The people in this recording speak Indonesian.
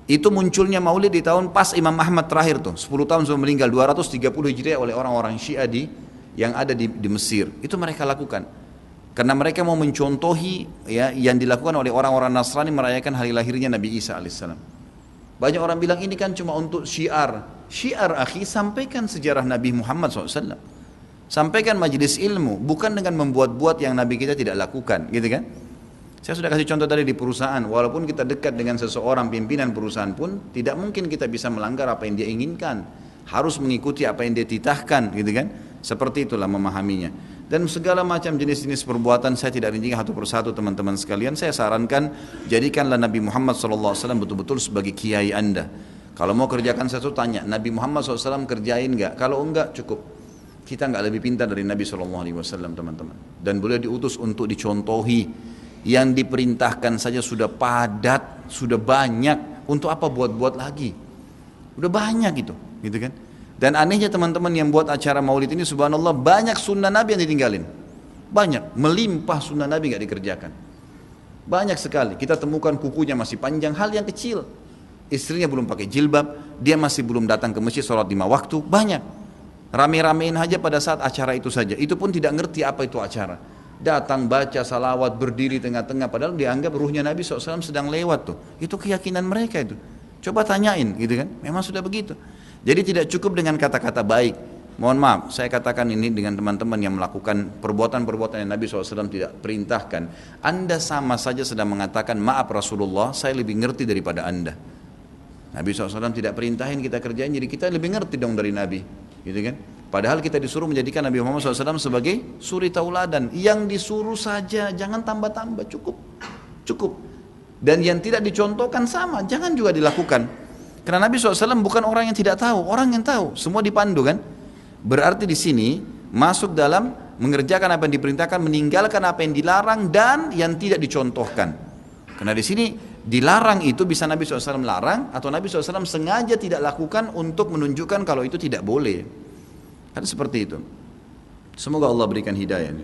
Itu munculnya maulid di tahun pas Imam Ahmad terakhir tuh, 10 tahun sebelum meninggal, 230 Hijriah, oleh orang-orang Syiah yang ada di Mesir. Itu mereka lakukan. Karena mereka mau mencontohi ya yang dilakukan oleh orang-orang Nasrani merayakan hari lahirnya Nabi Isa alaihissalam. Banyak orang bilang ini kan cuma untuk syiar. Syiar akhi, sampaikan sejarah Nabi Muhammad SAW. Sampaikan majelis ilmu, bukan dengan membuat-buat yang Nabi kita tidak lakukan, gitu kan? Saya sudah kasih contoh tadi di perusahaan, walaupun kita dekat dengan seseorang pimpinan perusahaan pun, tidak mungkin kita bisa melanggar apa yang dia inginkan. Harus mengikuti apa yang dia titahkan, gitu kan? Seperti itulah memahaminya. Dan segala macam jenis-jenis perbuatan saya tidak rinci satu persatu teman-teman sekalian. Saya sarankan jadikanlah Nabi Muhammad SAW betul-betul sebagai kiai anda. Kalau mau kerjakan sesuatu tanya, Nabi Muhammad SAW kerjain enggak? Kalau enggak cukup. Kita enggak lebih pintar dari Nabi SAW teman-teman. Dan beliau diutus untuk dicontohi. Yang diperintahkan saja sudah padat, sudah banyak. Untuk apa buat-buat lagi? Udah banyak gitu kan? Dan anehnya teman-teman yang buat acara maulid ini subhanallah banyak sunnah Nabi yang ditinggalin. Banyak, melimpah sunnah Nabi gak dikerjakan. Banyak sekali, kita temukan kukunya masih panjang, hal yang kecil. Istrinya belum pakai jilbab, dia masih belum datang ke masjid sholat 5 waktu, banyak. Rame-ramein aja pada saat acara itu saja, itu pun tidak ngerti apa itu acara. Datang baca salawat, berdiri tengah-tengah, padahal dianggap ruhnya Nabi SAW sedang lewat tuh. Itu keyakinan mereka itu. Coba tanyain gitu kan, memang sudah begitu. Jadi tidak cukup dengan kata-kata baik. Mohon maaf, saya katakan ini dengan teman-teman yang melakukan perbuatan-perbuatan yang Nabi SAW tidak perintahkan. Anda sama saja sedang mengatakan, maaf Rasulullah, saya lebih ngerti daripada Anda. Nabi SAW tidak perintahin kita kerjain, jadi kita lebih ngerti dong dari Nabi. Gitu kan? Padahal kita disuruh menjadikan Nabi Muhammad SAW sebagai suri tauladan. Yang disuruh saja, jangan tambah-tambah, cukup. Dan yang tidak dicontohkan sama, jangan juga dilakukan. Karena Nabi SAW bukan orang yang tidak tahu, orang yang tahu, semua dipandu kan. Berarti di sini masuk dalam mengerjakan apa yang diperintahkan, meninggalkan apa yang dilarang dan yang tidak dicontohkan. Karena di sini dilarang itu bisa Nabi SAW larang atau Nabi SAW sengaja tidak lakukan untuk menunjukkan kalau itu tidak boleh. Kan seperti itu. Semoga Allah berikan hidayah.